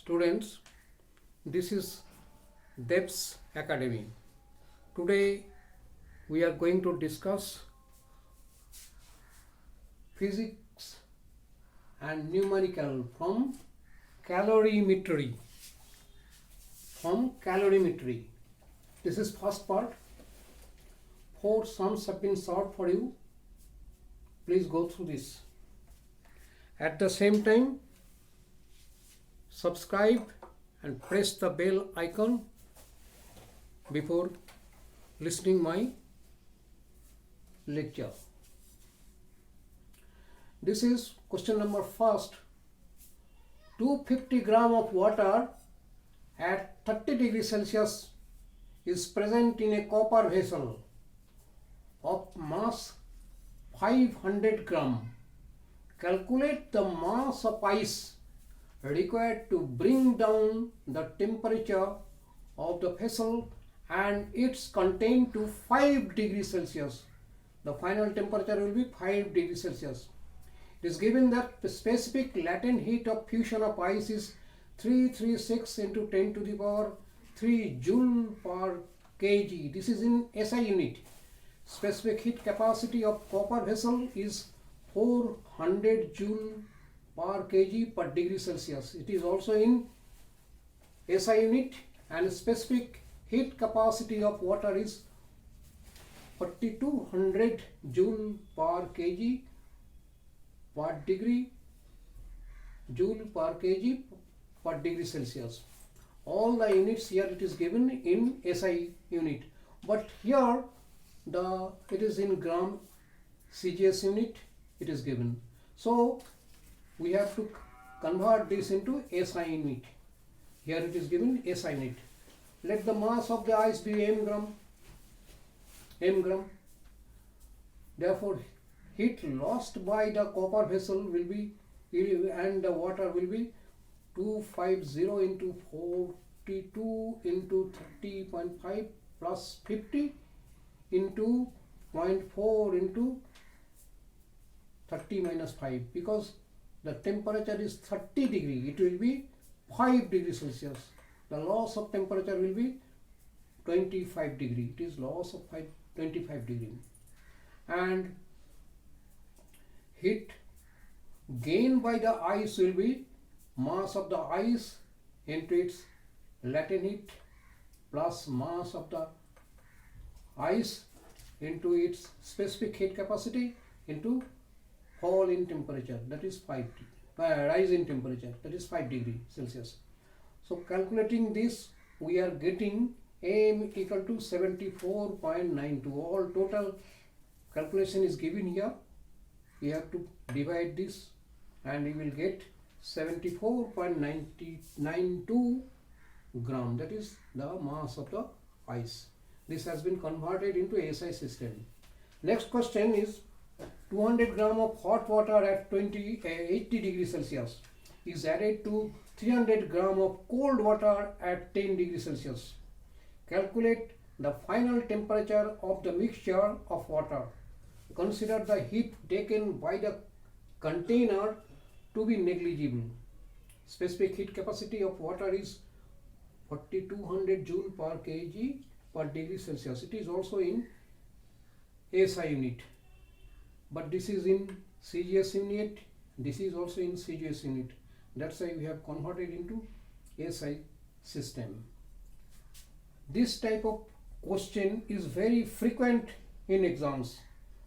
Students, this is Dev's Academy. Today we are going to discuss physics and numerical from calorimetry. This is first part. 4 sums have been solved for you. Please go through this. At the same time, subscribe and press the bell icon before listening my lecture. This is question number first. 250 gram of water at 30 degrees Celsius is present in a copper vessel of mass 500 gram. Calculate the mass of ice required to bring down the temperature of the vessel and its content to 5 degrees Celsius. The final temperature will be 5 degrees Celsius. It is given that the specific latent heat of fusion of ice is 336 into 10 to the power 3 joule per kg. This is in SI unit. Specific heat capacity of copper vessel is 400 joule per kg per degree Celsius. It is also in SI unit, and specific heat capacity of water is 4200 joule per kg per degree joule per kg per degree Celsius. All the units here it is given in SI unit, but here it is in gram CGS unit it is given. So we have to convert this into SI unit. Here it is given SI unit. Let the mass of the ice be m gram. Therefore, heat lost by the copper vessel will be, and the water will be 250 into 42 into 30.5 plus 50 into 0.4 into 30 minus 5, because the temperature is 30 degree, it will be 5 degrees Celsius. The loss of temperature will be 25 degree. It is loss of 25 degree. And heat gained by the ice will be mass of the ice into its latent heat plus mass of the ice into its specific heat capacity into fall in temperature, that is rise in temperature, that is 5 degree Celsius. So calculating this, we are getting m equal to 74.92. All total calculation is given here. We have to divide this and we will get 74.92 gram. That is the mass of the ice. This has been converted into SI system. Next question is 200 gram of hot water at 80 degrees Celsius is added to 300 gram of cold water at 10 degrees Celsius. Calculate the final temperature of the mixture of water. Consider the heat taken by the container to be negligible. Specific heat capacity of water is 4200 joule per kg per degree Celsius. It is also in SI unit, but this is in CGS unit, this is also in CGS unit. That's why we have converted into SI system. This type of question is very frequent in exams,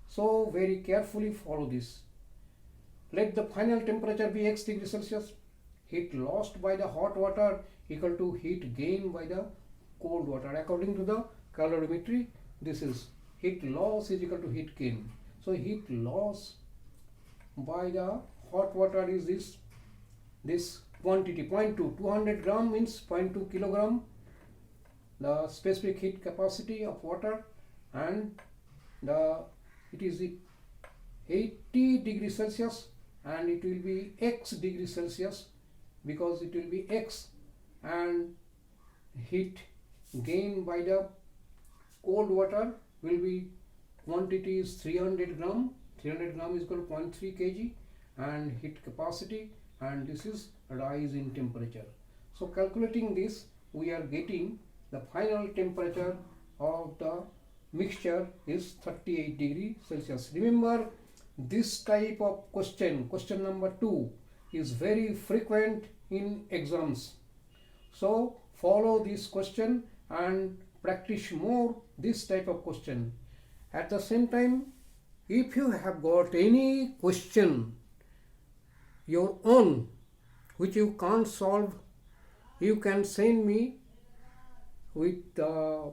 so very carefully follow this. Let the final temperature be x degrees Celsius. Heat lost by the hot water equal to heat gained by the cold water. According to the calorimetry, this is heat loss is equal to heat gain. So heat loss by the hot water is this quantity 0.2. 200 gram means 0.2 kilogram. The specific heat capacity of water, and it is 80 degrees Celsius, and it will be x degrees Celsius because it will be x, and heat gained by the cold water will be quantity is 300 gram. 300 gram is equal to 0.3 kg, and heat capacity, and this is rise in temperature. So calculating this, we are getting the final temperature of the mixture is 38 degree Celsius. Remember, this type of question number 2, is very frequent in exams. So follow this question and practice more this type of question. At the same time, if you have got any question your own which you can't solve, you can send me with the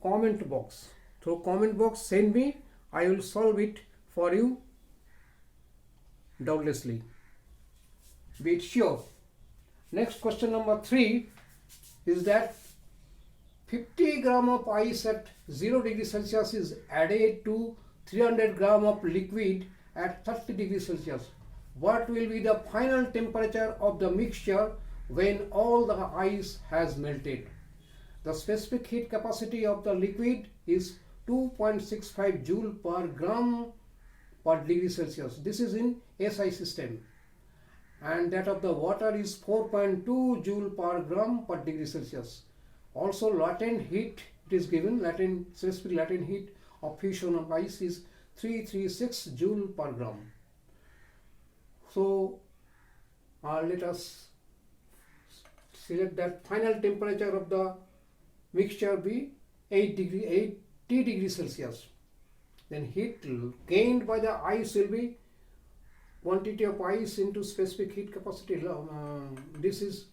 comment box. Through comment box, send me, I will solve it for you doubtlessly. Be it sure. Next question number 3 is that 50 gram of ice at 0 degree Celsius is added to 300 gram of liquid at 30 degree Celsius. What will be the final temperature of the mixture when all the ice has melted? The specific heat capacity of the liquid is 2.65 joule per gram per degree Celsius. This is in SI system. And that of the water is 4.2 joule per gram per degree Celsius. Also latent heat, it is given, specific latent heat of fusion of ice is 336 joule per gram. So let us select that final temperature of the mixture be 80 degree Celsius. Then heat gained by the ice will be quantity of ice into specific heat capacity. This is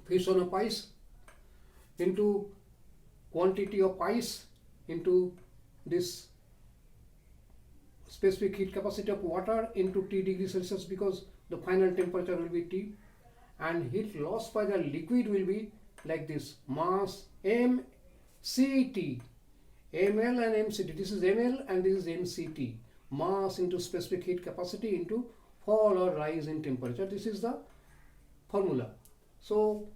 fusion of ice into quantity of ice into this specific heat capacity of water into T degree Celsius, because the final temperature will be T, and heat lost by the liquid will be like this: mass mCt, ml and mCt. This is ml and this is mCt. Mass into specific heat capacity into fall or rise in temperature. This is the formula. So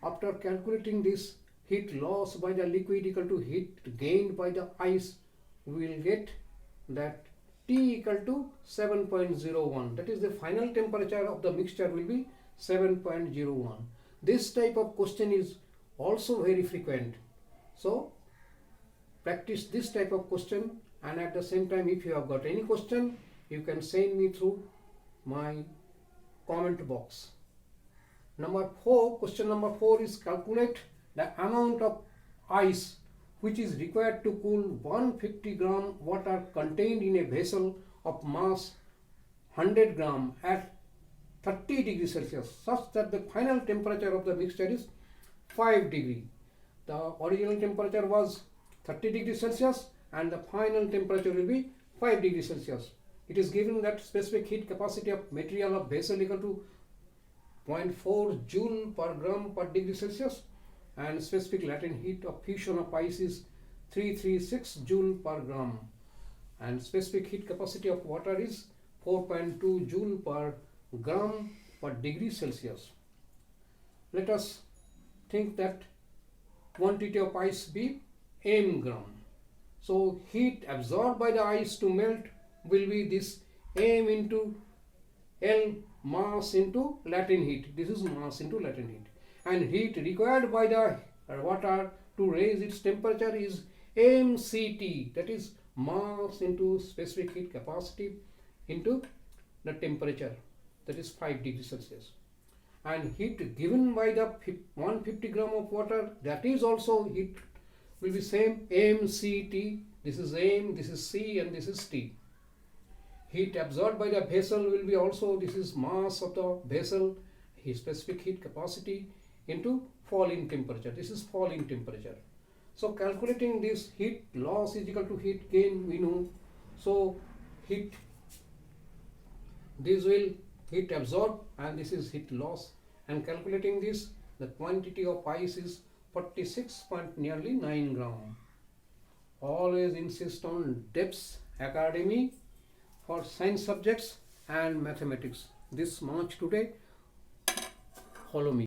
after calculating this, heat loss by the liquid equal to heat gained by the ice, we will get that T equal to 7.01. That is the final temperature of the mixture will be 7.01. This type of question is also very frequent. So practice this type of question, and at the same time, if you have got any question, you can send me through my comment box. Question number 4 is calculate the amount of ice which is required to cool 150 gram water contained in a vessel of mass 100 gram at 30 degrees Celsius, such that the final temperature of the mixture is 5 degree. The original temperature was 30 degrees Celsius and the final temperature will be 5 degrees Celsius. It is given that specific heat capacity of material of vessel equal to 0.4 joule per gram per degree Celsius, and specific latent heat of fusion of ice is 336 joule per gram, and specific heat capacity of water is 4.2 joule per gram per degree Celsius. Let us think that quantity of ice be m gram. So heat absorbed by the ice to melt will be this m into L, mass into latent heat. This is mass into latent heat. And heat required by the water to raise its temperature is mCt, that is mass into specific heat capacity into the temperature, that is 5 degrees Celsius. And heat given by the 150 gram of water, that is also heat will be same mCt. This is m, this is c, and this is t. Heat absorbed by the vessel will be also, this is mass of the vessel, specific heat capacity into fall in temperature. This is fall in temperature. So calculating this, heat loss is equal to heat gain, we know. So this will heat absorbed and this is heat loss, and calculating this, the quantity of ice is 46.9 gram. Always insist on DEPS Academy for science subjects and mathematics. This much today. Follow me.